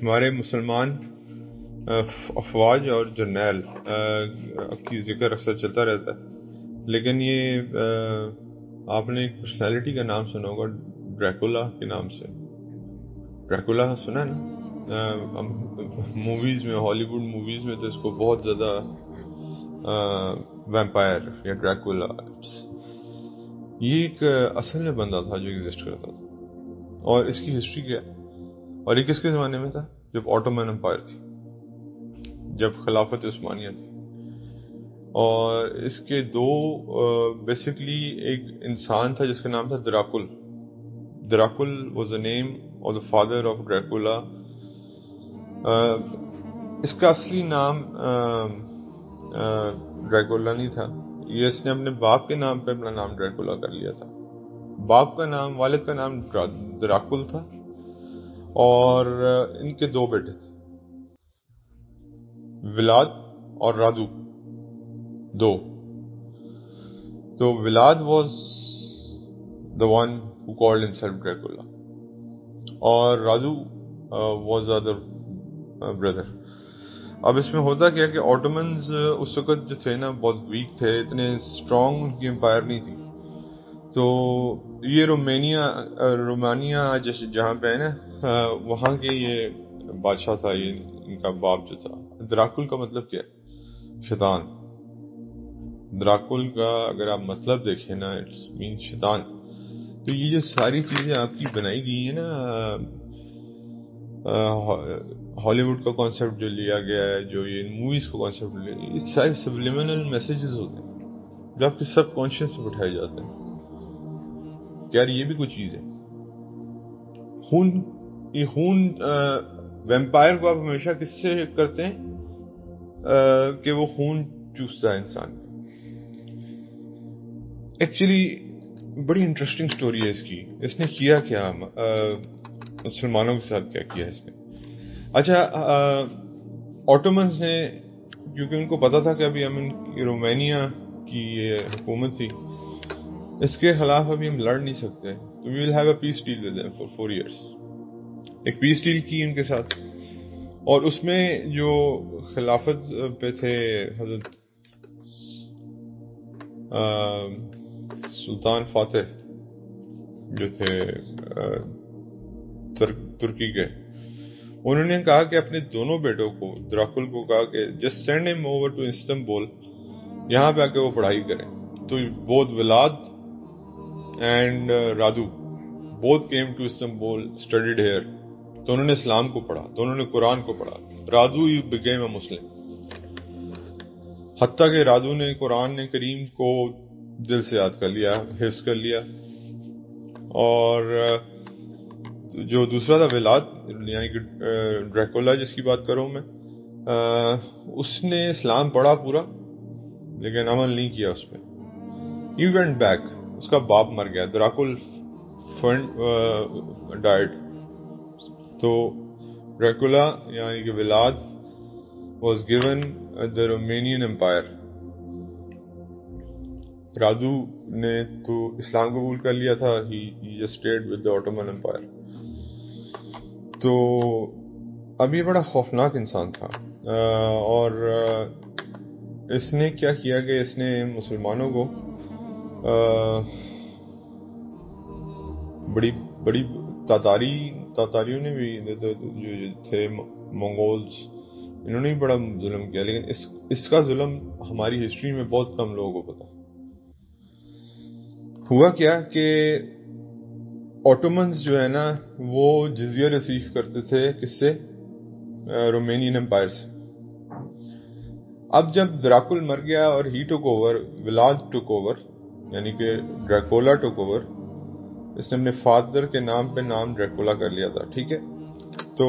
ہمارے مسلمان افواج اور جرنیل کی ذکر اکثر چلتا رہتا ہے، لیکن یہ آپ نے ایک پرسنالٹی کا نام سنا ہوگا ڈریکولا کے نام سے. ڈریکولا سنا ہے نا؟ موویز میں، ہالی ووڈ موویز میں تو اس کو بہت زیادہ ویمپائر یا ڈریکولا، یہ ایک اصل میں بندہ تھا جو ایگزسٹ کرتا تھا. اور اس کی ہسٹری کیا ہے، اور یہ کس کے زمانے میں تھا؟ جب آٹومن امپائر تھی، جب خلافت عثمانیہ تھی. اور اس کے دو بیسیکلی ایک انسان تھا جس کا نام تھا Dracul. Dracul was the name of the father of Dracula. اس کا اصلی نام ڈریکولا نہیں تھا، یہ اس نے اپنے باپ کے نام پہ اپنا نام ڈریکولا کر لیا تھا. باپ کا نام، والد کا نام دراکل تھا، اور ان کے دو بیٹے تھے، ولاد اور رادو، دو. تو ولاد was the one who called himself Dracula, اور رادو واز ادر برادر. اب اس میں ہوتا کیا کہ آٹومنز اس وقت جو تھے نا بہت ویک تھے، اتنے اسٹرانگ ان کی امپائر نہیں تھی. تو یہ رومانیہ جہاں پہ ہے نا، وہاں کے یہ بادشاہ تھا، یہ ان کا باپ جو تھا. دراکل کا مطلب کیا ہے؟ شیطان. دراکل کا اگر آپ مطلب دیکھیں نا، اٹس مین شیطان. تو یہ جو ساری چیزیں آپ کی بنائی گئی ہیں نا، ہالی ووڈ کا کانسیپٹ جو لیا گیا ہے، جو یہ موویز کا کانسیپٹ لیا گیا ہے، یہ سارے سبلیمنل میسیجز ہوتے ہیں جو آپ کے سب کانشیس میں بٹھائے جاتے ہیں کہ یار یہ بھی کوئی چیز ہے. یہ خون ویمپائر کو آپ ہمیشہ کس سے کرتے ہیں کہ وہ خون چوستا ہے انسان. ایکچولی بڑی انٹرسٹنگ سٹوری ہے اس کی. اس نے کیا کیا مسلمانوں کے ساتھ، کیا کیا اس نے؟ اچھا، آٹومنز نے، کیونکہ ان کو پتا تھا کہ ابھی ہم رومانیہ کی یہ حکومت تھی، اس کے خلاف ابھی ہم لڑ نہیں سکتے، تو we will have a peace deal with them for 4 years. ایک پیس ڈیل کی ان کے ساتھ، اور اس میں جو خلافت پہ تھے حضرت سلطان فاتح جو تھے ترکی کے، انہوں نے کہا کہ اپنے دونوں بیٹوں کو، دراکل کو کہا کہ جسٹ سینڈ ہم اوور ٹو استنبول، یہاں پہ آ کے وہ پڑھائی کریں. تو both Vlad and Radu both came to Istanbul, studied here. تو انہوں نے اسلام کو پڑھا، تو انہوں نے قرآن کو پڑھا. رادو بیکیم اے مسلم، حتیٰ کہ رادو نے قرآن کریم کو دل سے یاد کر لیا، حفظ کر لیا. اور جو دوسرا تھا ولاد، یعنی کہ ڈریکولا جس کی بات کروں میں، اس نے اسلام پڑھا پورا، لیکن عمل نہیں کیا اس پہ. He went back. اس کا باپ مر گیا، دراکل ڈائڈ. تو ڈریکولا یعنی کہ Vlad was given the Romanian Empire. Radu نے تو اسلام قبول کر لیا تھا، he just stayed with the Ottoman Empire. تو اب یہ بڑا خوفناک انسان تھا، اور اس نے کیا کیا کہ اس نے مسلمانوں کو بڑی تاتاریوں نے بھی جو تھے منگولز، انہوں نے بھی بڑا ظلم کیا. لیکن اس کا ظلم ہماری ہسٹری میں بہت کم لوگوں کو پتا. ہوا کیا کہ آٹومنز جو ہے نا، وہ جزیہ ریسیو کرتے تھے کس سے؟ رومانین امپائر سے. اب جب دراکل مر گیا اور ہی ٹک اوور، ولاد ٹک اوور، یعنی کہ ڈریکولا ٹک اوور. اس نے اپنے فادر کے نام پہ نام ڈریکولا کر لیا تھا، ٹھیک ہے. تو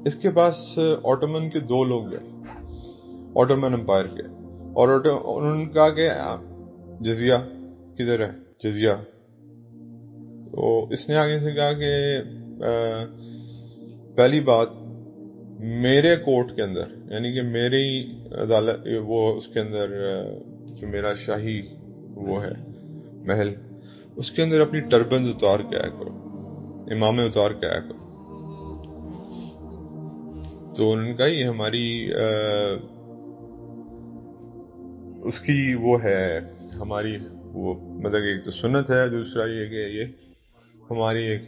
اس کے پاس آٹومن کے دو لوگ گئے، آٹومن امپائر کے، اور انہوں نے کہا کہ جزیہ کدھر ہے؟ جزیہ. تو اس نے آگے سے کہا کہ پہلی بات، میرے کورٹ کے اندر، یعنی کہ میری عدالت، وہ اس کے اندر جو میرا شاہی وہ ہے محل، اس کے اندر اپنی ٹربنز اتار کے آیا کرو، امامے اتار کے آیا کرو. تو انہوں نے کہا یہ ہماری اس کی وہ ہے ہماری وہ مطلب ایک تو سنت ہے، دوسرا یہ کہ یہ ہماری ایک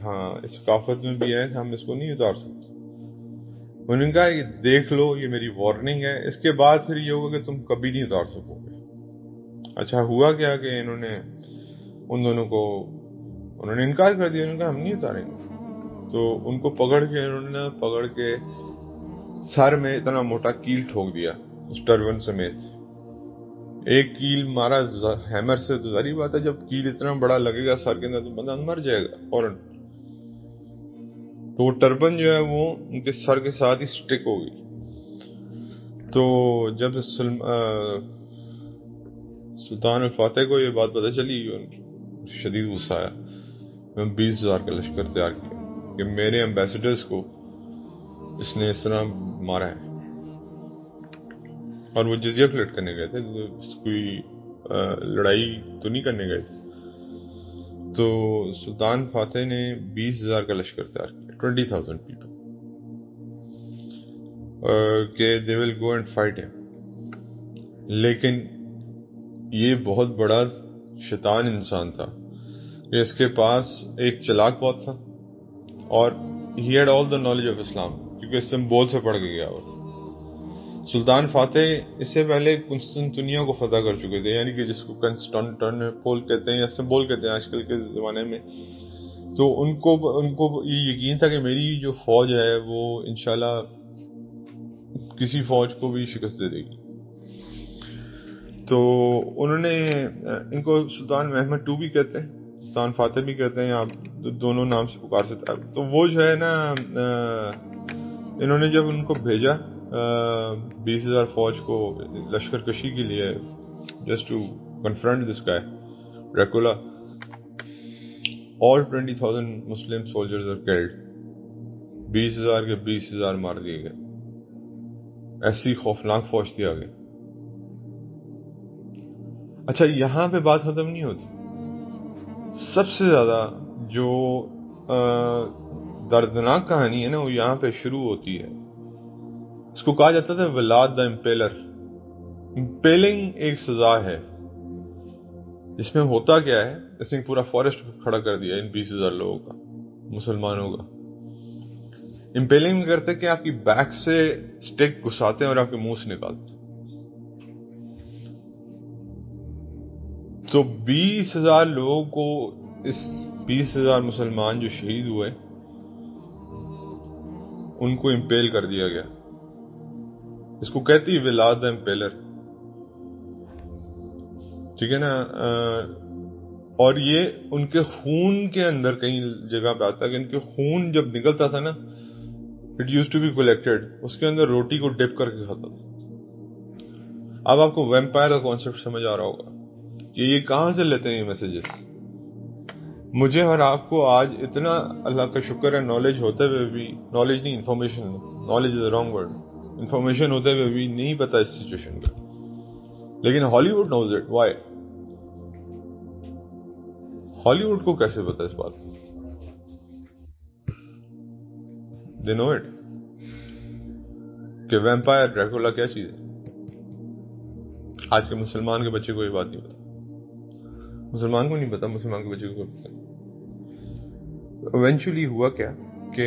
اس ثقافت میں بھی ہے کہ ہم اس کو نہیں اتار سکتے. انہوں نے کہا یہ دیکھ لو، یہ میری وارننگ ہے، اس کے بعد پھر یہ ہوگا کہ تم کبھی نہیں اتار سکو گے. اچھا ہوا کیا کہ انہوں نے ان دونوں کو انہوں نے انکار کر دیا. انہوں نے کہا ہم نہیں اتاریں گے. تو ان کو پکڑ کے سر میں اتنا موٹا کیل ٹھوک دیا اس ٹربن سمیت. ایک کیل مارا ہیمر سے تو ظاہری بات ہے جب کیل اتنا بڑا لگے گا سر کے اندر تو بندہ مر جائے گا فوراً. تو وہ ٹربن جو ہے وہ ان کے سر کے ساتھ ہی سٹک ہو گئی. تو جب سلطان الفاتح کو یہ بات پتہ چلی شدید غصہ آیا. 20,000 کا لشکر تیار کیا کہ میرے ایمبیسڈرز کو اس نے اس طرح مارا ہے. اور وہ جزیہ کلیکٹ کرنے گئے تھے، کوئی لڑائی تو نہیں کرنے گئے تھے. تو سلطان فاتح نے 20,000 کا لشکر تیار کیا، 20,000 پیپل، کہ they will go and fight him. لیکن یہ بہت بڑا شیطان انسان تھا کہ اس کے پاس ایک چلاک بہت تھا اور he had all the knowledge of Islam کیونکہ استنبول سے پڑھ کے گیا ہوا تھا. سلطان فاتح اس سے پہلے قسطنطنیہ کو فتح کر چکے تھے، یعنی کہ جس کو کنسٹانٹینوپل کہتے ہیں یا استنبول کہتے ہیں آج کل کے زمانے میں. تو ان کو یہ یقین تھا کہ میری جو فوج ہے وہ انشاءاللہ کسی فوج کو بھی شکست دے دے گی. تو انہوں نے ان کو سلطان محمد II بھی کہتے ہیں، سلطان فاتح بھی کہتے ہیں، آپ دونوں نام سے پکار سکتے ہیں. تو وہ جو ہے نا انہوں نے جب ان کو بھیجا 20,000 فوج کو لشکر کشی کے لیے just to confront this guy Dracula, all 20,000 Muslim soldiers are killed. 20,000 کے 20,000 مار دیے گئے. ایسی خوفناک فوج تھی آگے. اچھا یہاں پہ بات ختم نہیں ہوتی. سب سے زیادہ جو دردناک کہانی ہے نا وہ یہاں پہ شروع ہوتی ہے. اس کو کہا جاتا تھا ولاد دا امپیلر. امپیلنگ ایک سزا ہے. اس میں ہوتا کیا ہے، اس نے پورا فارسٹ کھڑا کر دیا ان 20,000 لوگوں کا، مسلمانوں کا. امپیلنگ میں کرتے کہ آپ کی بیک سے سٹک گھساتے ہیں اور آپ کے منہ سے نکالتے. تو 20,000 لوگوں کو، اس 20,000 مسلمان جو شہید ہوئے ان کو امپیل کر دیا گیا. اس کو کہتی ہے ولاد امپیلر، ٹھیک ہے نا. اور یہ ان کے خون کے اندر کئی جگہ پہ آتا ہے کہ ان کے خون جب نکلتا تھا نا it used to be collected, اس کے اندر روٹی کو ڈپ کر کے کھاتا تھا. اب آپ کو ویمپائر کا کانسیپٹ سمجھ آ رہا ہوگا کہ یہ کہاں سے لیتے ہیں یہ میسیجز. مجھے اور آپ کو آج اتنا اللہ کا شکر ہے نالج ہوتے ہوئے بھی، نالج نہیں information, knowledge is a wrong word, information ہوتے ہوئے بھی نہیں پتا اس سچویشن کا. لیکن ہالی ووڈ نوز اٹ. وائی؟ ہالی ووڈ کو کیسے پتا اس بات؟ دے نو اٹ کہ ویمپائر ڈریکولا کیا چیز ہے. آج کے مسلمان کے بچے کو یہ بات نہیں پتا. مسلمان کو نہیں پتا، مسلمان کے بچے کو پتا. ایونچولی ہوا کیا کہ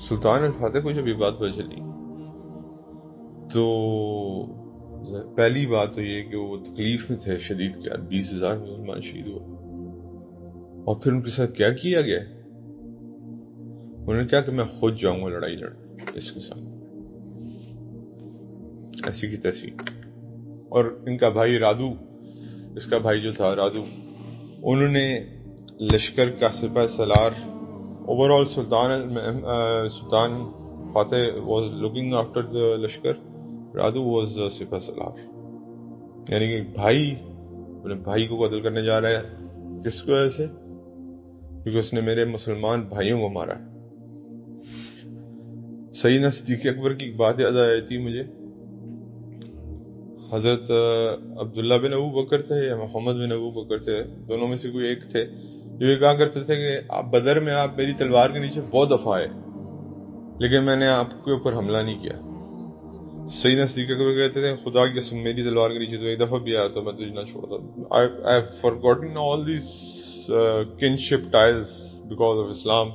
سلطان الفاتح کو جب یہ بات پتہ چلی تو پہلی بات تو یہ کہ وہ تکلیف میں تھے شدید کیا 20,000 مسلمان شہید ہوئے. اور پھر ان کے ساتھ کیا کیا گیا، انہوں نے کہا کہ میں خود جاؤں گا لڑائی لڑنے اس کے ساتھ، ایسی کی تیسی. اور ان کا بھائی رادو، اس کا بھائی جو تھا رادو، انہوں نے لشکر کا سپہ سالار، اوور آل سلطان فاتح واز لوکنگ آفٹر دا لشکر، رادو واز سپہ سالار. یعنی کہ بھائی اپنے بھائی کو قتل کرنے جا رہا ہے. کس وجہ سے؟ کیونکہ اس نے میرے مسلمان بھائیوں کو مارا ہے. سیدنا صدیق اکبر کی ایک بات یاد آئی تھی مجھے. حضرت عبداللہ بن ابو بکر تھے یا محمد بن ابو بکر تھے، دونوں میں سے کوئی ایک تھے، جو یہ کہا کرتے تھے کہ آپ بدر میں آپ میری تلوار کے نیچے بہت دفعہ آئے لیکن میں نے آپ کے اوپر حملہ نہیں کیا. سیدنا صدیق اکبر کہتے تھے خدا کی قسم میری تلوار کے نیچے تو ایک دفعہ بھی آیا تو میں تجھے نہ چھوڑتا. I have forgotten all these kinship ties because of Islam.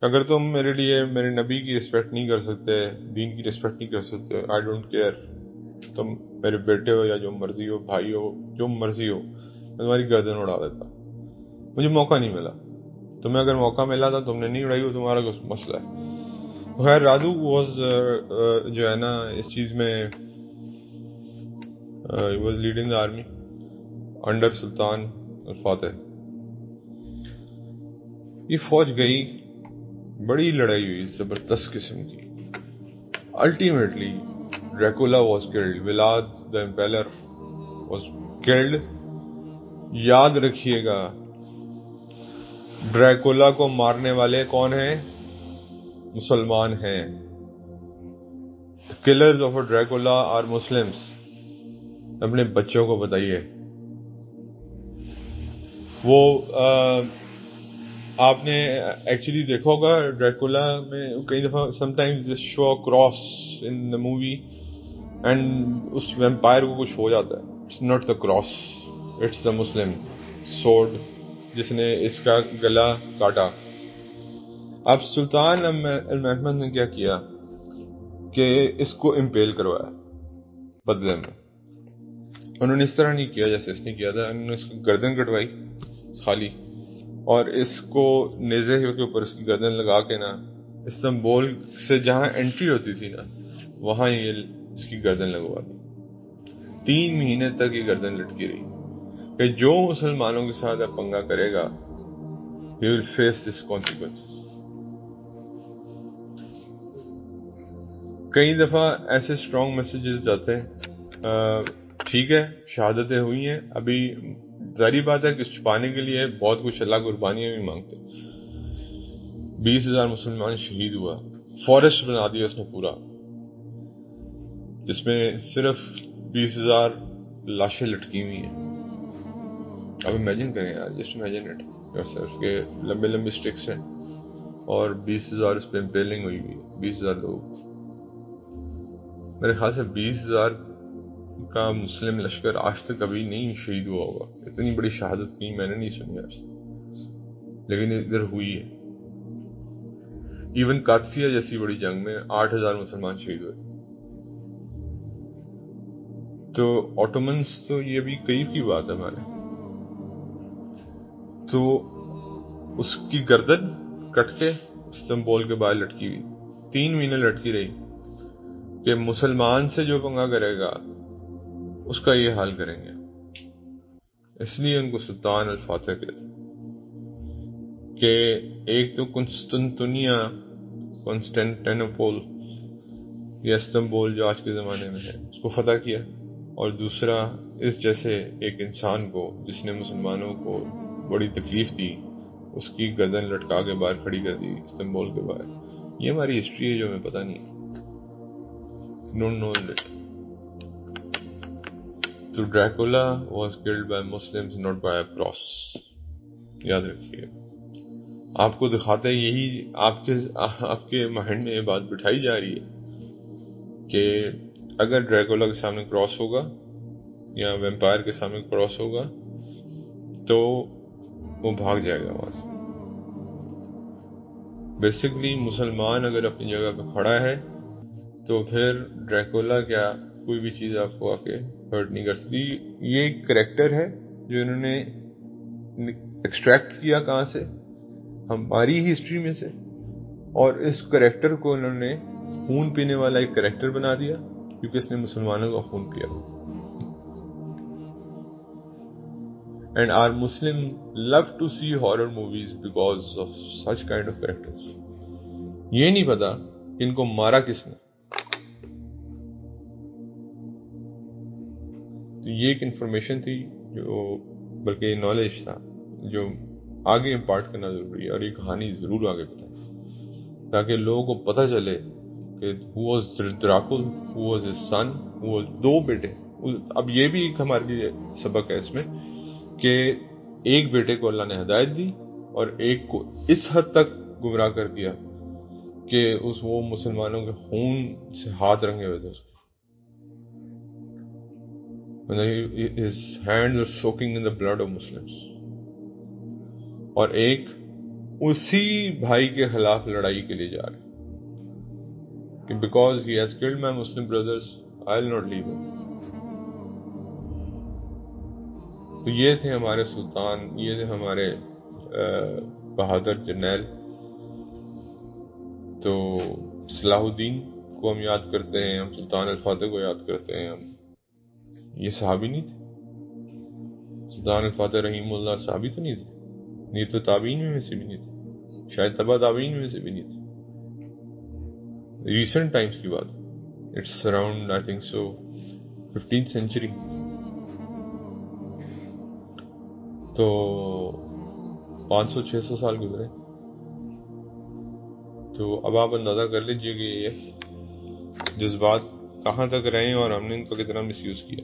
اگر تم میرے لیے میرے نبی کی رسپیکٹ نہیں کر سکتے, دین کی رسپیکٹ نہیں کر سکتے, I don't care. تم میرے بیٹے ہو یا جو مرضی ہو, بھائی ہو, جو مرضی ہو, میں تمہاری گردن اڑا دیتا. مجھے موقع نہیں ملا. تمہیں اگر موقع ملا تھا تم نے نہیں اڑائی, وہ تمہارا کچھ مسئلہ ہے. خیر رادو واز جو ہے نا اس چیز میں he was leading the army under سلطان الفاتح. یہ فوج گئی, بڑی لڑائی ہوئی زبردست قسم کی. Ultimately Dracula was killed, Vlad the impaler was killed. یاد رکھیے گا ڈریکولا کو مارنے والے کون ہیں؟ مسلمان ہیں. Killers of a Dracula are Muslims. اپنے بچوں کو بتائیے. وہ آپ نے ایکچولی دیکھا ہوگا ڈریکولا میں کئی دفعہ sometimes show cross in the movie and اس ویمپائر کو کچھ ہو جاتا ہے. It's not the cross, it's the Muslim sword جس نے اس کا گلا کاٹا. اب سلطان المحمد نے کیا کیا کہ اس کو امپیل کروایا بدلے میں. انہوں نے اس طرح نہیں کیا جیسے اس نے کیا تھا. انہوں نے اس کی گردن کٹوائی خالی, اور اس کو نیزے کے اوپر اس کی گردن لگا کے نا استنبول سے جہاں انٹری ہوتی تھی نا وہاں یہ اس کی گردن لگوا دی. 3 مہینے تک یہ گردن لٹکی رہی کہ جو مسلمانوں کے ساتھ اب پنگا کرے گا he will face this consequences. کئی دفعہ ایسے اسٹرانگ میسیجز جاتے ہیں. ٹھیک ہے شہادتیں ہوئی ہیں, ابھی ظاہری بات ہے کہ اس چھپانے کے لیے بہت کچھ اللہ قربانیاں بھی مانگتے. 20,000 مسلمان شہید ہوا, فارسٹ بنا دیا اس نے پورا, جس میں صرف 20,000 لاشیں لٹکی ہوئی ہیں. اب امیجن کریں یار, just imagine it your self کہ لمبے لمبے سٹکس ہیں اور 20,000 اس پہ امپیلنگ ہوئی ہوئی ہے. 20,000 لوگ, میرے خیال سے 20,000 کا مسلم لشکر آج تک کبھی نہیں شہید ہوا ہوگا. اتنی بڑی شہادت کی میں نے نہیں سنی آج تک, لیکن ادھر ہوئی ہے. ایون قادسیہ جیسی بڑی جنگ میں 8,000 مسلمان شہید ہوئے. تو آٹومنس تو یہ بھی قریب کی بات ہے ہمارے. تو اس کی گردن کٹ کے استنبول کے باہر لٹکی ہوئی 3 مہینے لٹکی رہی کہ مسلمان سے جو پنگا کرے گا اس کا یہ حال کریں گے. اس لیے ان کو سلطان الفاتح کہتے ہیں کہ ایک تو کانسٹینٹینوپول یا استنبول جو آج کے زمانے میں ہے اس کو فتح کیا, اور دوسرا اس جیسے ایک انسان کو جس نے مسلمانوں کو بڑی تکلیف دی اس کی گردن لٹکا کے باہر کھڑی کر دی استنبول کے باہر. یہ ہماری ہسٹری ہے جو ہمیں پتہ نہیں, ڈونٹ نو اٹ. تو Dracula was killed by Muslims not by a cross. یاد رکھیے, آپ کو دکھاتے یہی آپ کے مائنڈ میں یہ بات بٹھائی جا رہی ہے کہ اگر ڈریکولا کے سامنے کراس ہوگا یا ویمپائر کے سامنے کراس ہوگا تو وہ بھاگ جائے گا وہاں سے. بیسکلی مسلمان اگر اپنی جگہ پہ کھڑا ہے تو پھر ڈریکولا کیا کوئی بھی چیز آپ کو آ کے ہرٹ نہیں کر سکتی. یہ ایک کریکٹر ہے جو انہوں نے ایکسٹریکٹ کیا کہاں سے, ہماری ہسٹری میں سے, اور اس کریکٹر کو انہوں نے خون پینے والا ایک کریکٹر بنا دیا کیونکہ اس نے مسلمانوں کا خون پیا. And our Muslims love to see horror movies because of such kind of characters. یہ نہیں پتا کہ ان کو مارا کس نے. تو یہ ایک انفارمیشن تھی جو بلکہ نالج تھا جو آگے امپارٹ کرنا ضروری ہے, اور یہ کہانی ضرور آگے بتائیں تاکہ لوگوں کو پتہ چلے کہ who was Dracul, who was his son, who was 2 بیٹے. اب یہ بھی ایک ہمارے لیے سبق ہے اس میں کہ ایک بیٹے کو اللہ نے ہدایت دی اور ایک کو اس حد تک گمراہ کر دیا کہ وہ مسلمانوں کے خون سے ہاتھ رنگے ہوئے تھے. His hands were soaking in the blood of Muslims. اور ایک اسی بھائی کے خلاف لڑائی کے لیے جا رہے کہ because he has killed my Muslim brothers, I'll not leave him. تو یہ تھے ہمارے سلطان، یہ تھے ہمارے بہادر جرنیل. تو صلاح الدین کو ہم یاد کرتے ہیں، ہم سلطان الفاتح کو یاد کرتے ہیں. ہم یہ صحابی نہیں تھے؟ سلطان الفاتح رحیم اللہ صحابی تو نہیں تھے؟ نہیں تو تابعین میں سے بھی نہیں تھے، شاید تبع تابعین میں سے بھی نہیں تھے. ریسنٹ ٹائمز کی بات، it's around I think so 15th century. تو 500-600 سال گزرے. تو اب آپ اندازہ کر لیجئے کہ یہ جذبات کہاں تک رہے اور ہم نے ان کا کتنا مس یوز کیا.